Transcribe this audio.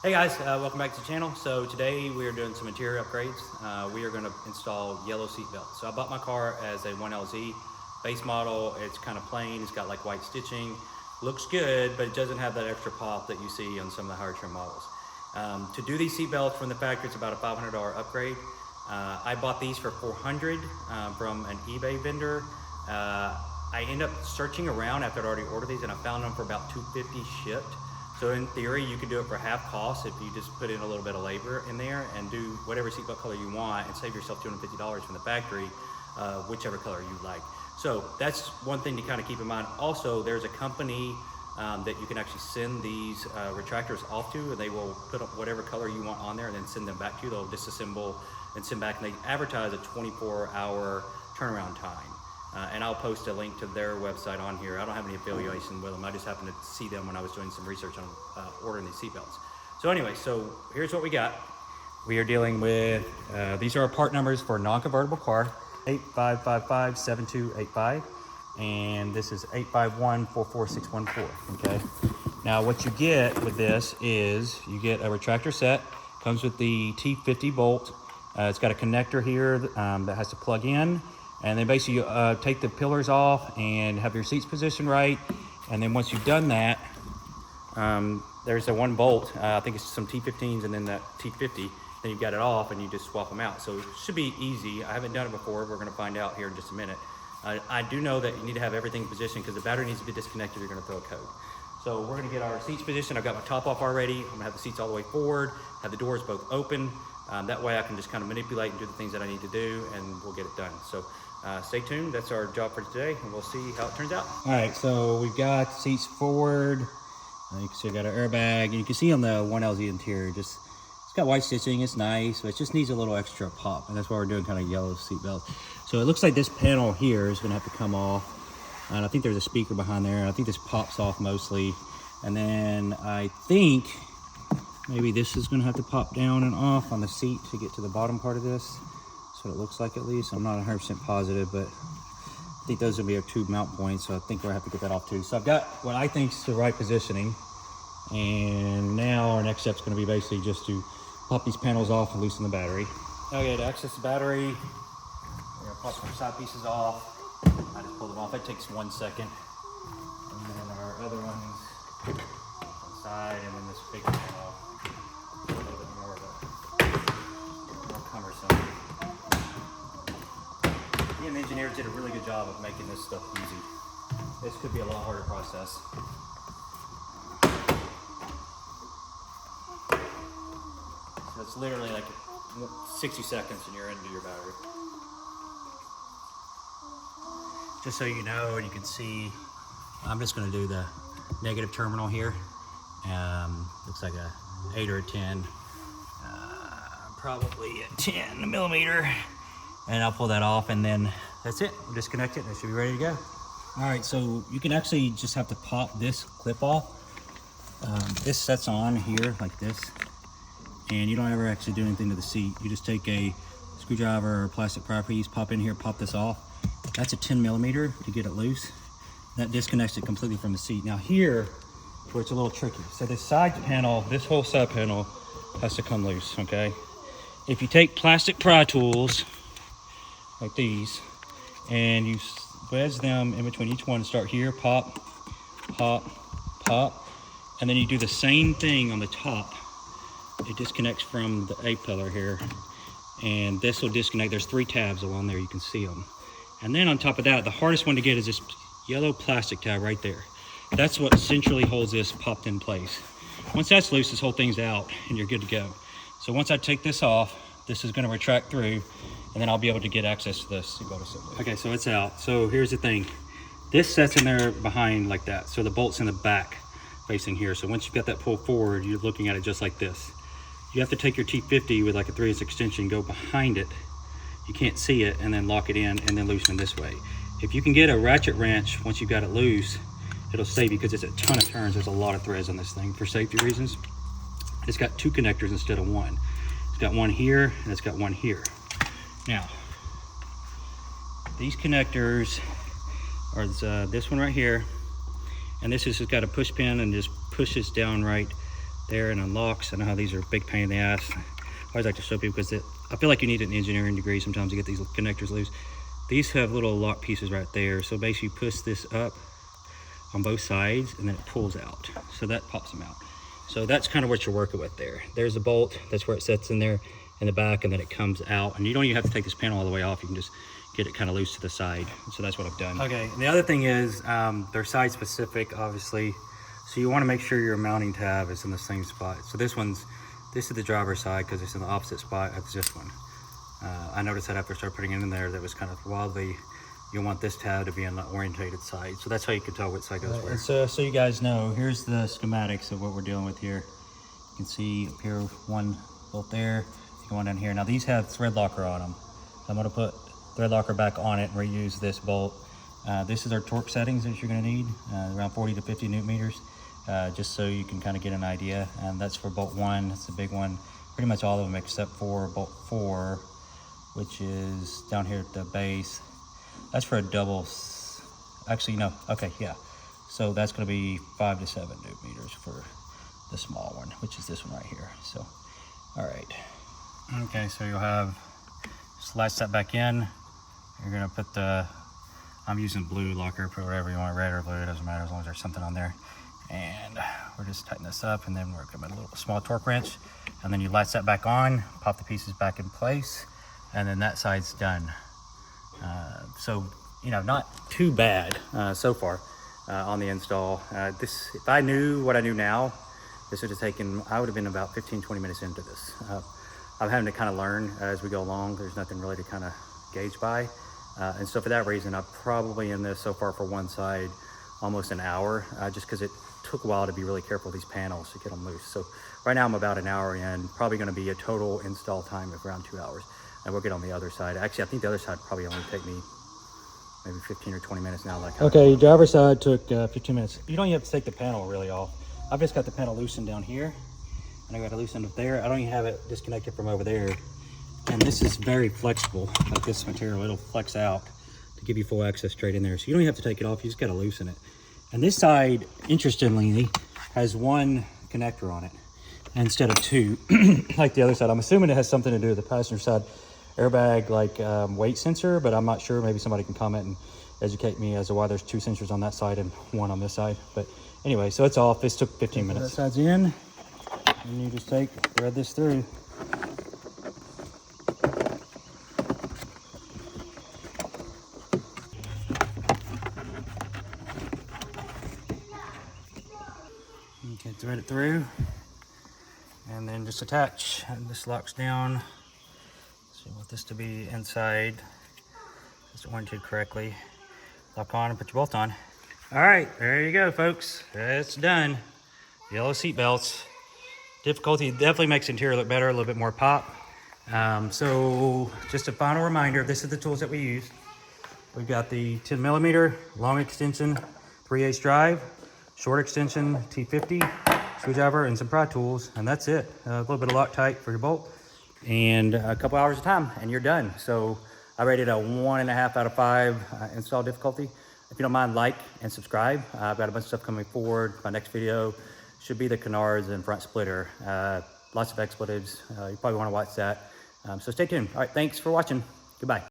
Hey guys, welcome back to the channel. So today we are doing some interior upgrades. We are going to install yellow seat belts. So I bought my car as a 1LZ base model. It's kind of plain, it's got like white stitching. Looks good, but it doesn't have that extra pop that you see on some of the higher trim models. To do these seat belts from the factory, it's about a $500 upgrade. I bought these for $400 from an eBay vendor. I ended up searching around after I'd already ordered these, and I found them for about $250 shipped. So in theory, you could do it for half cost if you just put in a little bit of labor in there and do whatever seatbelt color you want and save yourself $250 from the factory, whichever color you like. So that's one thing to kind of keep in mind. Also, there's a company that you can actually send these retractors off to, and they will put up whatever color you want on there and then send them back to you. They'll disassemble and send back, and they advertise a 24-hour turnaround time. And I'll post a link to their website on here. I don't have any affiliation with them. I just happened to see them when I was doing some research on ordering these seatbelts. So anyway, so here's what we got. We are dealing with, these are our part numbers for a non-convertible car, 85557285, and this is 851-44614, okay? Now what you get with this is you get a retractor set, comes with the T50 bolt. It's got a connector here that has to plug in. And then basically take the pillars off and have your seats positioned right. And then once you've done that, there's a one bolt, I think it's some T15s and then that T50, then you've got it off and you just swap them out. So it should be easy. I haven't done it before. We're gonna find out here in just a minute. I do know that you need to have everything positioned because the battery needs to be disconnected. You're gonna throw a code. So we're gonna get our seats positioned. I've got my top off already. I'm gonna have the seats all the way forward, have the doors both open. That way I can just kind of manipulate and do the things that I need to do, and we'll get it done. So stay tuned. That's our job for today, and we'll see how it turns out. All right, so we've got seats forward. You can see I got an airbag, and you can see on the 1LZ interior, just it's got white stitching. It's nice, but it just needs a little extra pop, and that's why we're doing kind of yellow seat belts. So it looks like this panel here is going to have to come off, and I think there's a speaker behind there. I think this pops off mostly, and then I think maybe this is going to have to pop down and off on the seat to get to the bottom part of this. That's what it looks like, at least. I'm not 100% positive, but I think those will be our two mount points, so I think we'll have to get that off too. So I've got what I think is the right positioning, and now our next step is going to be basically just to pop these panels off and loosen the battery. Okay, to access the battery, we're going to pop some side pieces off. I just pull them off. It takes 1 second. And then our other ones on the side, and then this big panel. A little bit more cumbersome. The engineers did a really good job of making this stuff easy. This could be a lot harder process. So it's literally like 60 seconds and you're into your battery. Just so you know, and you can see, I'm just going to do the negative terminal here. Looks like a 8 or a 10, probably a 10 millimeter, and I'll pull that off, and then that's it. We'll disconnect it and it should be ready to go. All right, so you can actually just have to pop this clip off. This sets on here like this, and you don't ever actually do anything to the seat. You just take a screwdriver or plastic pry piece, pop in here, pop this off. That's a 10 millimeter to get it loose. That disconnects it completely from the seat. Now here, where it's a little tricky. So this side panel, this whole side panel has to come loose, okay? If you take plastic pry tools, like these, and you wedge them in between each one, start here, pop, pop, pop, and then you do the same thing on the top. It disconnects from the A-pillar here, and this will disconnect. There's 3 tabs along there, you can see them. And then on top of that, the hardest one to get is this yellow plastic tab right there. That's what centrally holds this popped in place. Once that's loose, this whole thing's out and you're good to go. So once I take this off, this is going to retract through, and then I'll be able to get access to this seatbelt assembly. Okay, so it's out. So here's the thing. This sets in there behind like that. So the bolt's in the back facing here. So once you've got that pulled forward, you're looking at it just like this. You have to take your T50 with like a 3/8 extension, go behind it. You can't see it, and then lock it in and then loosen it this way. If you can get a ratchet wrench, once you've got it loose, it'll save you because it's a ton of turns. There's a lot of threads on this thing for safety reasons. It's got 2 connectors instead of 1. It's got one here and it's got one here. Now, these connectors are this one right here, and this has got a push pin and just pushes down right there and unlocks. I know how these are a big pain in the ass. I always like to show people because I feel like you need an engineering degree sometimes to get these connectors loose. These have little lock pieces right there. So basically you push this up on both sides and then it pulls out. So that pops them out. So that's kind of what you're working with there. There's a bolt, that's where it sits in there in the back, and then it comes out. And you don't even have to take this panel all the way off. You can just get it kind of loose to the side. So that's what I've done. Okay, and the other thing is they're side specific, obviously. So you want to make sure your mounting tab is in the same spot. So this is the driver's side because it's in the opposite spot as this one. I noticed that after I started putting it in there, that was kind of wildly, you want this tab to be on the orientated side. So that's how you can tell which side goes where. So you guys know, here's the schematics of what we're dealing with here. You can see up here, one bolt there, one down here. Now these have thread locker on them. So I'm gonna put thread locker back on it and reuse this bolt. This is our torque settings that you're gonna need, around 40 to 50 Newton meters, just so you can kind of get an idea. And that's for bolt 1, it's a big one. Pretty much all of them except for bolt 4, which is down here at the base. That's for a double, actually no, okay, yeah. So that's gonna be 5 to 7 Newton meters for the small one, which is this one right here. So, all right. Okay, so you'll have, just latch that back in. You're gonna put the, I'm using blue locker, put whatever you want, red or blue, it doesn't matter as long as there's something on there. And we're just tighten this up, and then we're gonna put a little small torque wrench, and then you latch that back on, pop the pieces back in place, and then that side's done. So, you know, not too bad so far on the install. If I knew what I knew now, this would have taken, I would have been about 15-20 minutes into this. I'm having to kind of learn as we go along. There's nothing really to kind of gauge by. And so for that reason, I'm probably in this so far for one side almost an hour, just because it took a while to be really careful with these panels to get them loose. So right now I'm about an hour in, probably going to be a total install time of around 2 hours. And we'll get on the other side. Actually, I think the other side probably only take me maybe 15 or 20 minutes now. Okay, driver's side took 15 minutes. You don't even have to take the panel really off. I've just got the panel loosened down here, and I got it loosened up there. I don't even have it disconnected from over there. And this is very flexible, like this material. It'll flex out to give you full access straight in there. So you don't even have to take it off, you just gotta loosen it. And this side, interestingly, has one connector on it instead of two, like the other side. I'm assuming it has something to do with the passenger side airbag, like weight sensor, but I'm not sure. Maybe somebody can comment and educate me as to why there's 2 sensors on that side and 1 on this side. But anyway, so it's off. This took 15 minutes. That side's in, and you just thread this through. Okay, thread it through, and then just attach. And this locks down. So you want this to be inside, just oriented correctly. Lock on and put your bolt on. All right, there you go, folks. It's done. Yellow seat belts. Difficulty definitely makes the interior look better, a little bit more pop. So just a final reminder, this is the tools that we use. We've got the 10 millimeter long extension 3/8 drive, short extension T50 screwdriver, and some pry tools, and that's it. A little bit of Loctite for your bolt, and a couple hours of time, and you're done. So I rated a 1.5 out of 5 install difficulty. If you don't mind, like and subscribe. I've got a bunch of stuff coming forward. My next video should be the canards and front splitter. Lots of expletives. You probably want to watch that. So stay tuned. All right, thanks for watching. Goodbye.